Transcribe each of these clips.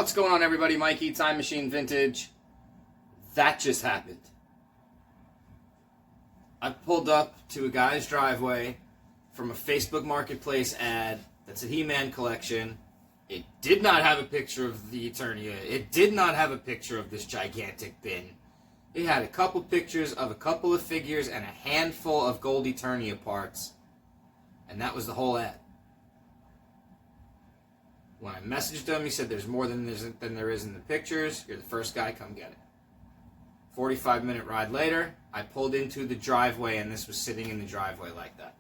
What's going on, everybody? Mikey, Time Machine Vintage. That just happened. I pulled up to a guy's driveway from a Facebook Marketplace ad that's a He-Man collection. It did not have a picture of the Eternia. It did not have a picture of this gigantic bin. It had a couple pictures of a couple of figures and a handful of gold Eternia parts. And that was the whole ad. When I messaged him, he said there's more than there is in the pictures. You're the first guy, come get it. 45-minute ride later, I pulled into the driveway and this was sitting in the driveway like that.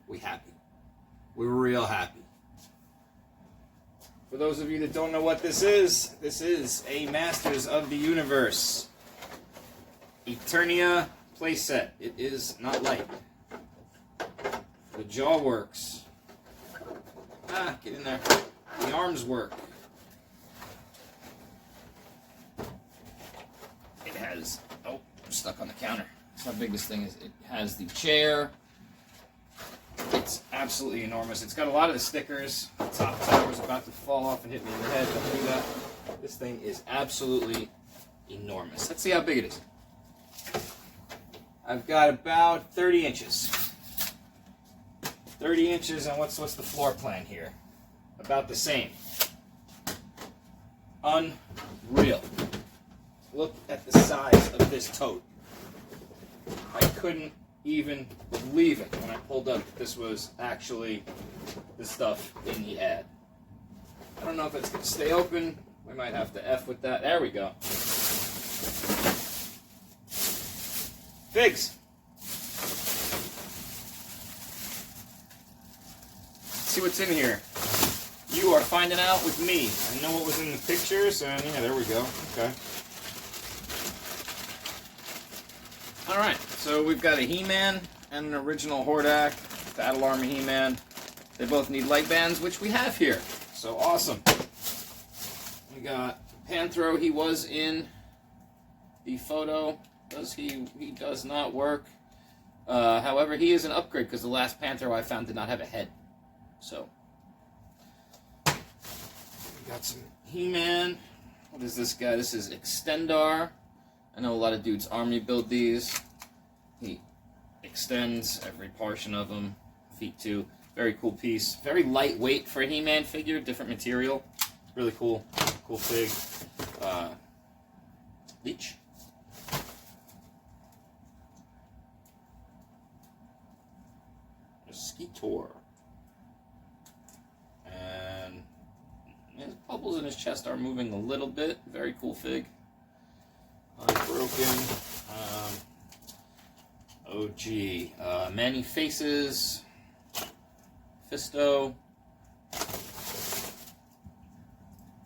We happy. We were real happy. For those of you that don't know what this is a Masters of the Universe Eternia playset. It is not light. The jaw works. Get in there. The arms work. It has, I'm stuck on the counter. That's how big this thing is. It has the chair. It's absolutely enormous. It's got a lot of the stickers. The top tower's about to fall off and hit me in the head. Don't do that. This thing is absolutely enormous. Let's see how big it is. I've got about 30 inches. 30 inches, and what's the floor plan here? About the same. Unreal. Look at the size of this tote. I couldn't even believe it when I pulled up that this was actually the stuff in the ad. I don't know if it's going to stay open. We might have to F with that. There we go. Figs. See what's in here. You are finding out with me. I know what was in the pictures, and yeah, there we go. Okay. Alright, so we've got a He-Man and an original Hordak, Battle Armor He-Man. They both need light bands, which we have here. So awesome. We got Panthro. He was in the photo. He does not work. However, he is an upgrade because the last Panthro I found did not have a head. So, we got some He-Man. What is this guy? This is Extendar. I know a lot of dudes army build these. He extends every portion of them. Feet too. Very cool piece. Very lightweight for a He-Man figure. Different material. Really cool. Cool fig. Leech. Skeetor. And his bubbles in his chest are moving a little bit. Very cool fig. Unbroken. Many Faces. Fisto.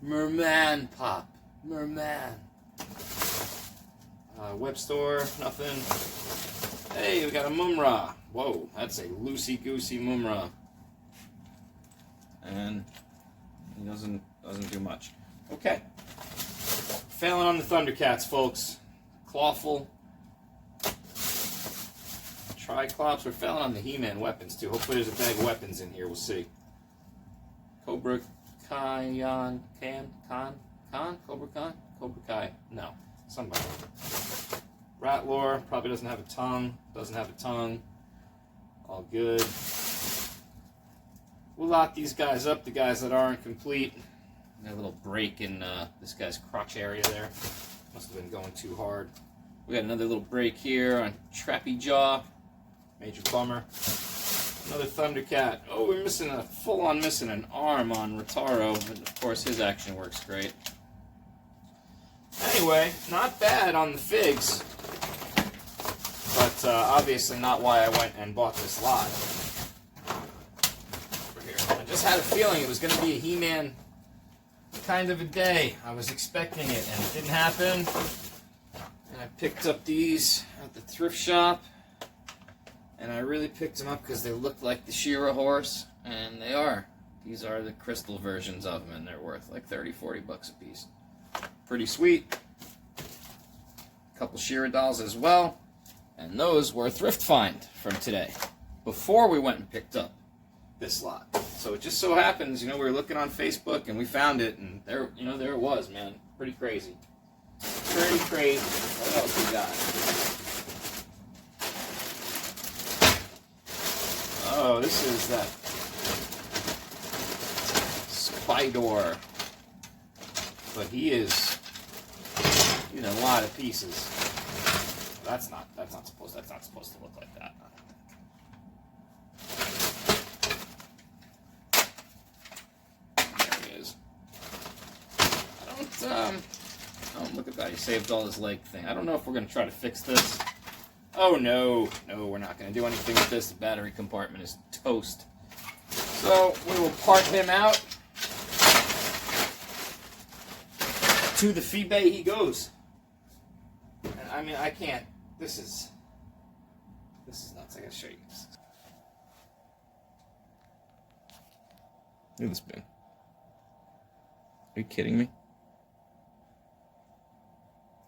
Merman Pop. Merman. Web Store. Nothing. Hey, we got a Mumra. Whoa, that's a loosey-goosey Mumra. And he doesn't do much. Okay. Failing on the Thundercats, folks. Clawful. Triclops. We're failing on the He-Man weapons, too. Hopefully there's a bag of weapons in here. We'll see. Cobra Kai. Cobra Kai? Cobra Kai. No. Somebody. Ratlore. Probably doesn't have a tongue. Doesn't have a tongue. All good. We'll lock these guys up, the guys that aren't complete. A little break in this guy's crotch area there. Must have been going too hard. We got another little break here on Trappy Jaw. Major bummer. Another Thundercat. Oh, we're missing full-on missing an arm on Rotaro, but of course his action works great. Anyway, not bad on the figs. But obviously not why I went and bought this lot. Over here. I just had a feeling it was going to be a He-Man kind of a day. I was expecting it, and it didn't happen. And I picked up these at the thrift shop. And I really picked them up because they looked like the She-Ra horse. And they are. These are the crystal versions of them, and they're worth like 30, 40 bucks a piece. Pretty sweet. A couple She-Ra dolls as well. And those were a thrift find from today. Before we went and picked up this lot. So it just so happens, we were looking on Facebook and we found it, and there it was, man. Pretty crazy. Pretty crazy. What else we got? Oh, this is that Spider. But he is in a lot of pieces. That's not supposed to look like that. There he is. Oh, look at that. He saved all his leg thing. I don't know if we're going to try to fix this. Oh, no. No, we're not going to do anything with this. The battery compartment is toast. So, we will part him out. To the fee bay he goes. I mean, I can't. This is nuts. I gotta show you this. Look at this bin. Are you kidding me?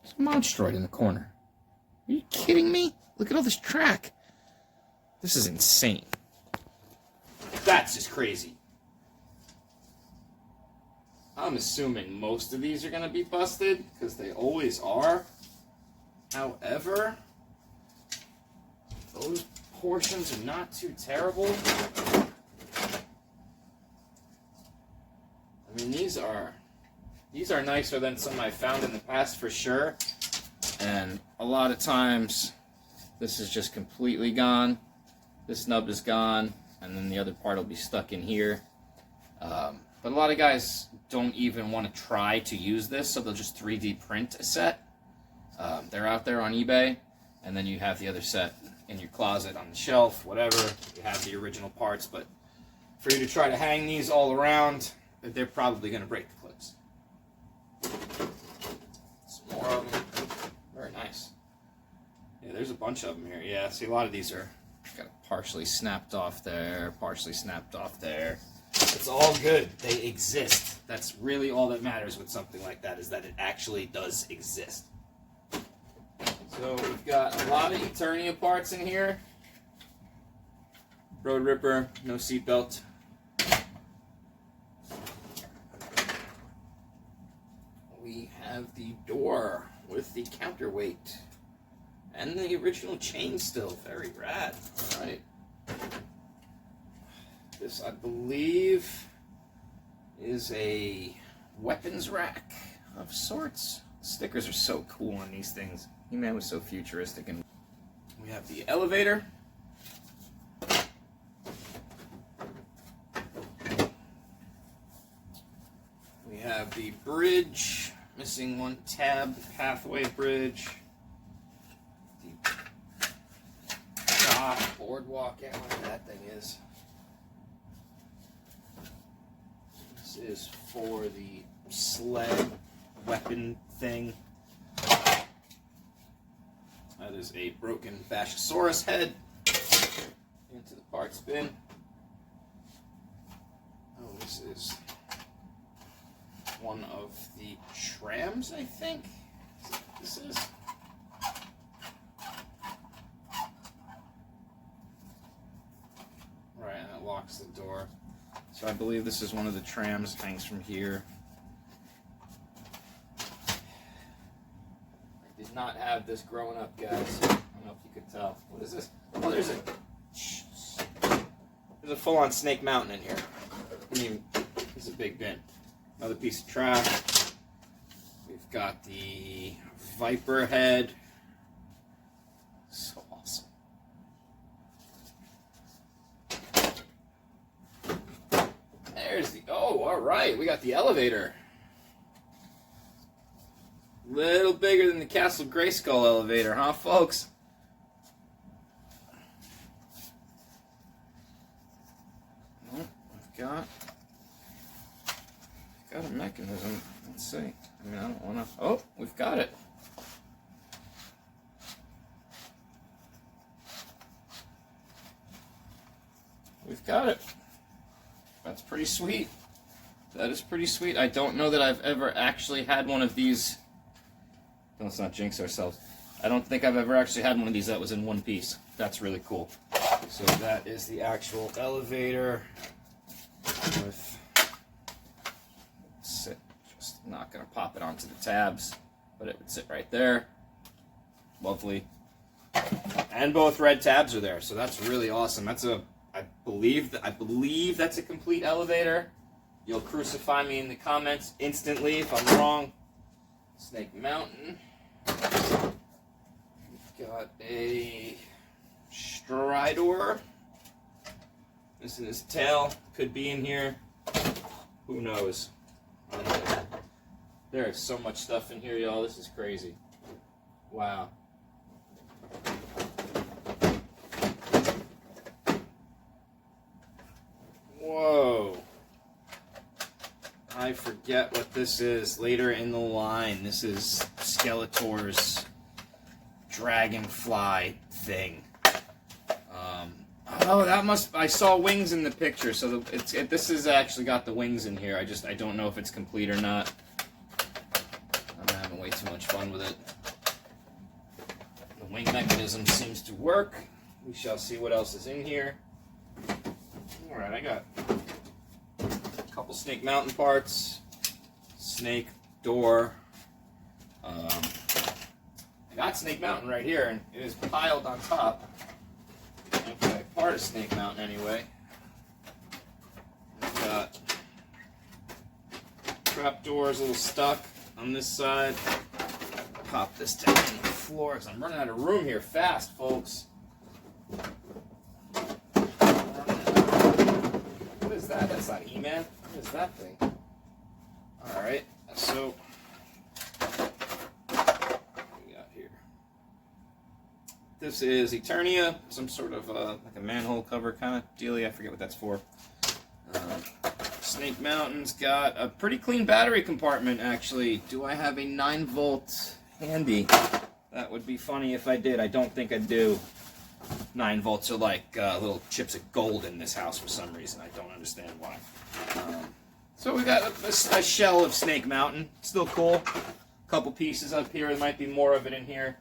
There's a monstroid in the corner. Are you kidding me? Look at all this track. This is insane. That's just crazy. I'm assuming most of these are going to be busted, because they always are. However, those portions are not too terrible. I mean, these are nicer than some I found in the past for sure. And a lot of times, this is just completely gone. This nub is gone, and then the other part will be stuck in here. But a lot of guys don't even want to try to use this, so they'll just 3D print a set. They're out there on eBay, and then you have the other set in your closet on the shelf, whatever. You have the original parts, but for you to try to hang these all around, they're probably going to break the clips. Some more of them. Very nice. Yeah, there's a bunch of them here. Yeah, see, a lot of these are got partially snapped off there, partially snapped off there. It's all good. They exist. That's really all that matters with something like that, is that it actually does exist. So we've got a lot of Eternia parts in here. Road Ripper, no seatbelt. We have the door with the counterweight. And the original chain still. Very rad. All right. This, I believe, is a weapons rack of sorts. The stickers are so cool on these things. He-Man was so futuristic. And we have the elevator. We have the bridge. Missing one tab. Pathway bridge. The dock, boardwalk, whatever that thing is. This is for the sled weapon thing. That is a broken Bashosaurus head into the parts bin. Oh, this is one of the trams, I think. Is that what this is? Right, and it locks the door. So I believe this is one of the trams, hangs from here. I did not have this growing up, guys. I don't know if you could tell. What is this? Oh, there's a full-on Snake Mountain in here. I mean, this is a big bin. Another piece of trash. We've got the Viper head. So awesome. There's the, oh, all right, we got the elevator. Little bigger than the Castle Grayskull elevator, huh, folks? Well, we've got a mechanism. Let's see. I mean, I don't want to. Oh, we've got it. We've got it. That's pretty sweet. That is pretty sweet. I don't know that I've ever actually had one of these. Let's not jinx ourselves. I don't think I've ever actually had one of these that was in one piece. That's really cool. So that is the actual elevator with, sit, just not going to pop it onto the tabs, but it would sit right there. Lovely. And both red tabs are there, so that's really awesome. That's I believe that's a complete elevator. You'll crucify me in the comments instantly if I'm wrong. Snake Mountain. We've got a Stridor. Missing his tail. Could be in here. Who knows? There is so much stuff in here, y'all. This is crazy. Wow. Whoa. I forget what this is. Later in the line, this is Skeletor's dragonfly thing. Oh, that must... I saw wings in the picture, so this has actually got the wings in here. I don't know if it's complete or not. I'm having way too much fun with it. The wing mechanism seems to work. We shall see what else is in here. Alright, I got a couple Snake Mountain parts. Snake door. I got Snake Mountain right here, and it is piled on top. Okay, part of Snake Mountain anyway. We've got trap doors a little stuck on this side. Pop this down on the floor because I'm running out of room here fast, folks. What is that? That's not He-Man. What is that thing? Alright, so this is Eternia, some sort of like a manhole cover kind of dealie. I forget what that's for. Snake Mountain's got a pretty clean battery compartment, actually. Do I have a 9-volt handy? That would be funny if I did. I don't think I do. 9 volts are like little chips of gold in this house for some reason. I don't understand why. So we got a shell of Snake Mountain. Still cool. A couple pieces up here. There might be more of it in here.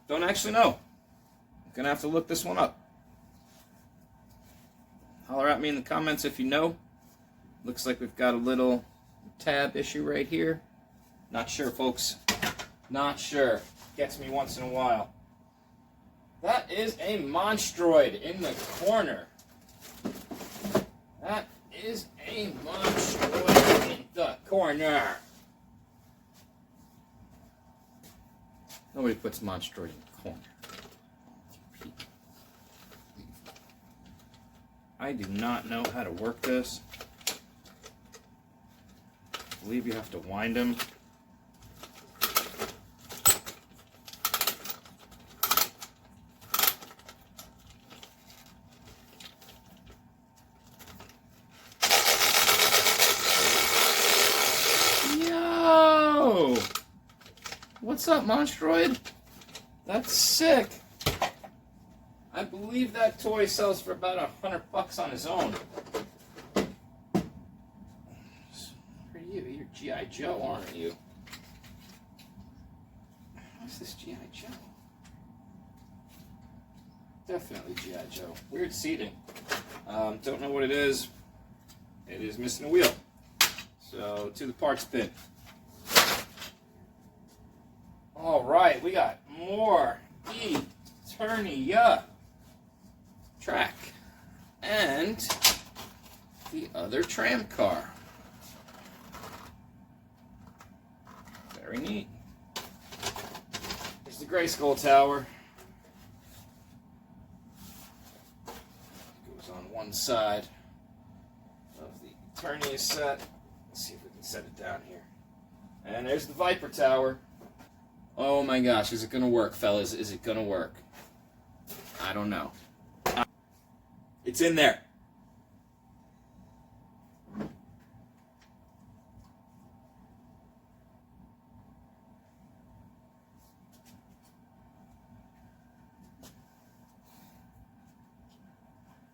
Don't actually know. I'm going to have to look this one up. Holler at me in the comments if you know. Looks like we've got a little tab issue right here. Not sure, folks. Not sure. Gets me once in a while. That is a Monstroid in the corner. That is a Monstroid in the corner. Nobody puts Monstroid in the corner. I do not know how to work this. I believe you have to wind them. Yo! What's up, Monstroid? That's sick. I believe that toy sells for about $100 on his own. For you, you're G.I. Joe, aren't you? What's this G.I. Joe? Definitely G.I. Joe. Weird seating. Don't know what it is. It is missing a wheel. So, to the parts bin. Alright, we got more Eternia track. And the other tram car. Very neat. There's the Grayskull Tower. Goes on one side of the Eternia set. Let's see if we can set it down here. And there's the Viper Tower. Oh my gosh, is it going to work, fellas? Is it going to work? I don't know. It's in there.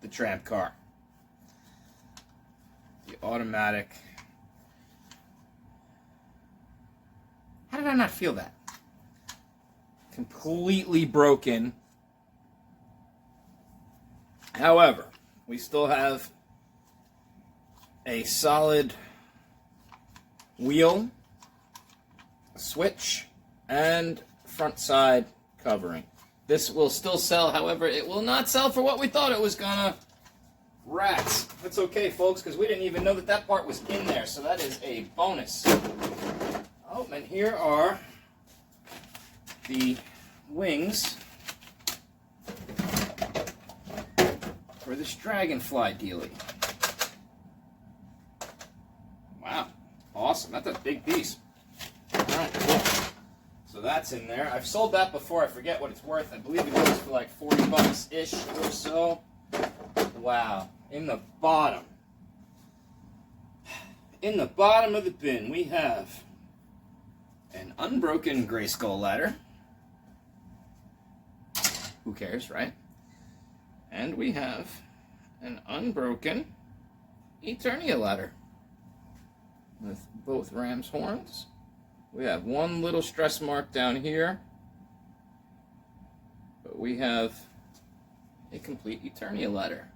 The tramp car. The automatic did I not feel that? Completely broken. However, we still have a solid wheel, a switch, and front side covering. This will still sell, however, it will not sell for what we thought it was gonna. Rats. That's okay, folks, because we didn't even know that that part was in there, so that is a bonus. Oh, and here are the wings for this dragonfly dealie. Wow, awesome. That's a big piece. Alright, cool. So that's in there. I've sold that before. I forget what it's worth. I believe it goes for like 40 bucks-ish or so. Wow. In the bottom of the bin, we have an unbroken gray skull ladder. Who cares, right? And we have an unbroken Eternia ladder with both ram's horns. We have one little stress mark down here, but we have a complete Eternia ladder.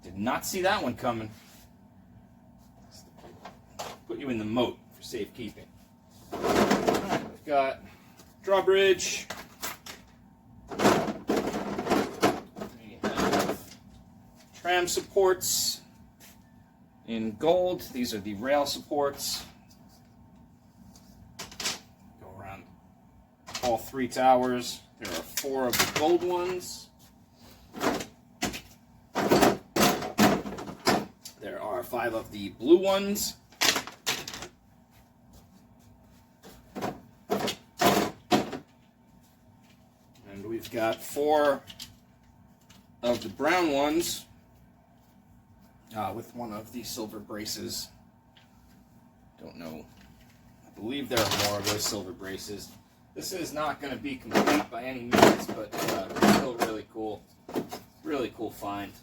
Did not see that one coming. Put you in the moat for safekeeping. Alright, we've got drawbridge. We have tram supports in gold. These are the rail supports. Go around all three towers. There are 4 of the gold ones. There are 5 of the blue ones. And we've got 4 of the brown ones with one of the silver braces. Don't know. I believe there are more of those silver braces. This is not going to be complete by any means, but still really cool. Really cool find.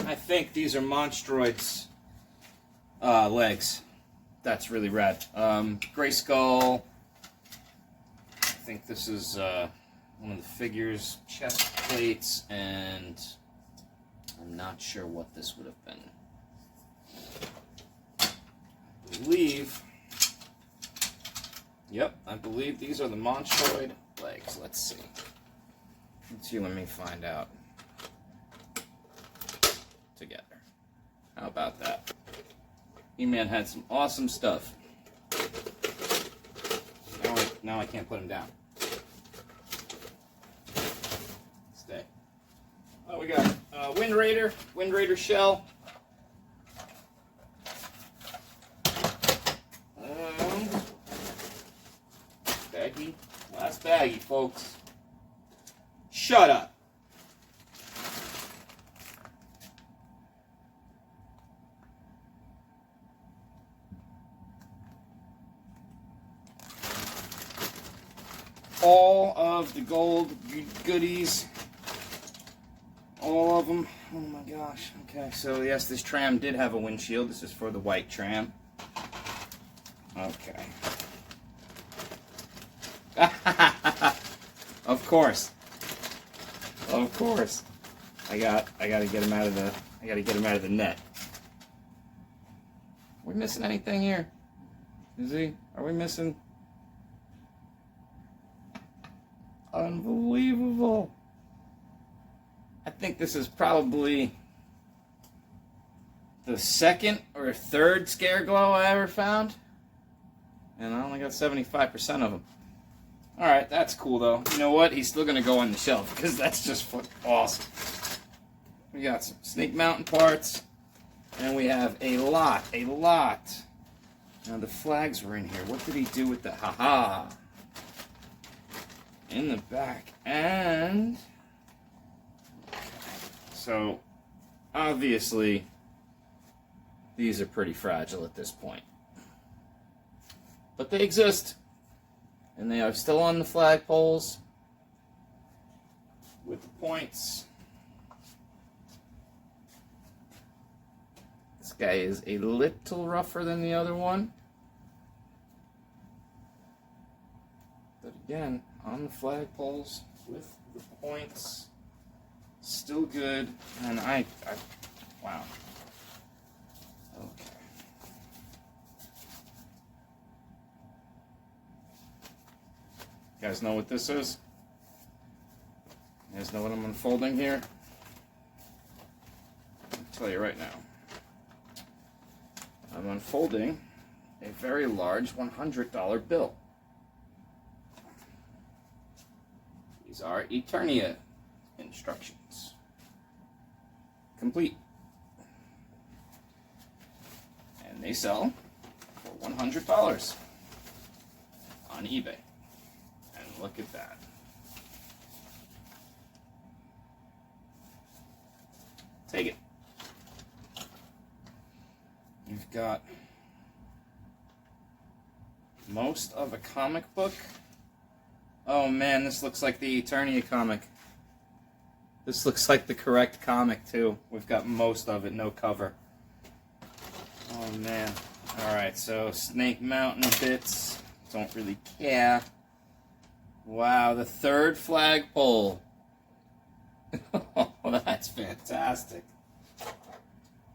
I think these are Monstroid's legs. That's really rad. Gray Skull. I think this is one of the figures' chest plates, and I'm not sure what this would have been. I believe. Yep, I believe these are the Monstroid legs. Let's see. Let me find out. Together. How about that? He-Man had some awesome stuff. Now I can't put him down. Stay. Oh, we got Wind Raider shell. Baggie. Last baggie, folks. Shut up. All of the gold goodies. All of them. Oh my gosh. Okay, so yes, this tram did have a windshield. This is for the white tram. Okay. Of course. Of course. I gotta get him out of the net. Are we missing anything here? Is he? Are we missing? Unbelievable. I think this is probably the second or third scare glow I ever found. And I only got 75% of them. Alright, that's cool though. You know what? He's still going to go on the shelf because that's just fucking awesome. We got some Snake Mountain parts. And we have a lot. Now the flags were in here. What did he do with the haha? In the back. And so obviously these are pretty fragile at this point. But they exist. And they are still on the flagpoles with the points. It's guy is a little rougher than the other one. But again, on the flagpoles with the points, still good. And wow. Okay. You guys know what this is? You guys know what I'm unfolding here? I'll tell you right now. I'm unfolding a very large $100 bill. These are Eternia instructions. Complete. And they sell for $100 on eBay. And look at that. Take it. You've got most of a comic book. Oh man, this looks like the Eternia comic. This looks like the correct comic too. We've got most of it, no cover. Oh man. Alright, so Snake Mountain bits. Don't really care. Wow, the third flagpole. Oh, that's fantastic.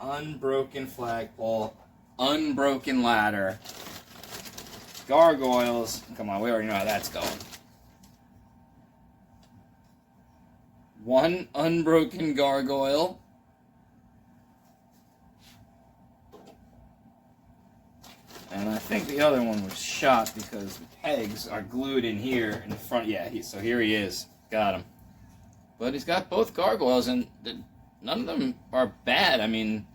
Unbroken flagpole, unbroken ladder, gargoyles. Come on, we already know how that's going. One unbroken gargoyle. And I think the other one was shot because the pegs are glued in here in the front. Yeah, so here he is. Got him. But he's got both gargoyles, and none of them are bad. I mean,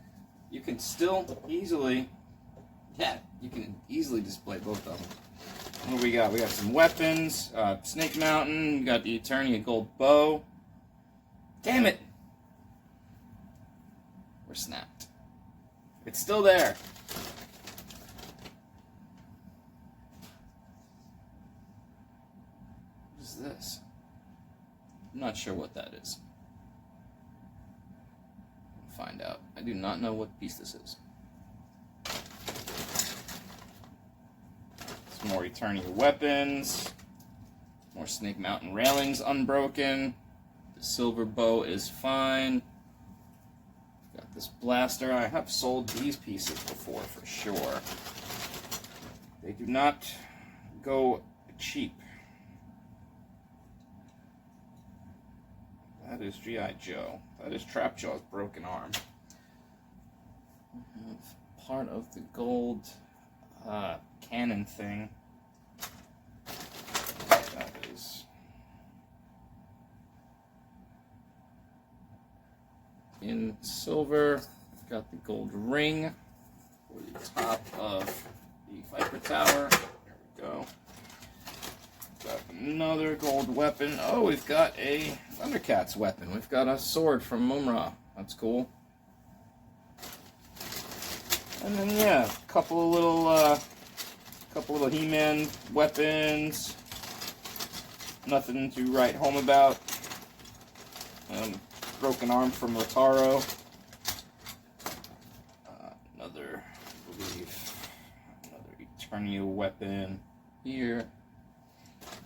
you can still easily, you can easily display both of them. What do we got? We got some weapons, Snake Mountain, we got the Eternia gold bow. Damn it! We're snapped. It's still there. What is this? I'm not sure what that is. We'll find out. I do not know what piece this is. Some more Eternia weapons. More Snake Mountain railings unbroken. The silver bow is fine. Got this blaster. I have sold these pieces before for sure. They do not go cheap. That is G.I. Joe. That is Trapjaw's broken arm. We have part of the gold cannon thing. That is in silver. We've got the gold ring for the top of the Viper Tower. There we go. Got another gold weapon. Oh, we've got a Thundercats weapon. We've got a sword from Mumra. That's cool. And then yeah, a couple of little He-Man weapons. Nothing to write home about. Broken arm from Rotaro. Another Eternia weapon here.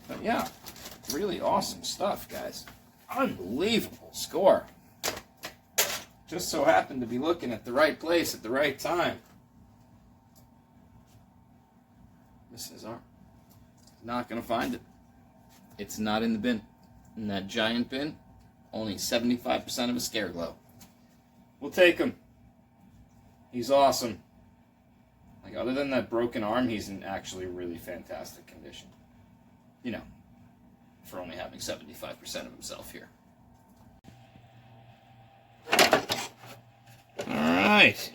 But yeah, really awesome stuff, guys. Unbelievable score. Just so happened to be looking at the right place at the right time. This is our... Not going to find it. It's not in the bin. In that giant bin, only 75% of a scare glow. We'll take him. He's awesome. Like, other than that broken arm, he's in actually really fantastic condition. You know, for only having 75% of himself here. Alright.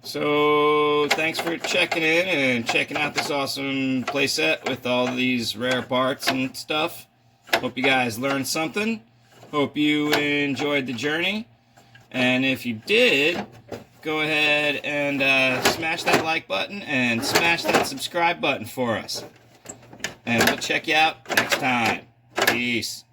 So, thanks for checking in and checking out this awesome playset with all these rare parts and stuff. Hope you guys learned something. Hope you enjoyed the journey. And if you did, go ahead and smash that like button and smash that subscribe button for us. And we'll check you out next time. Peace.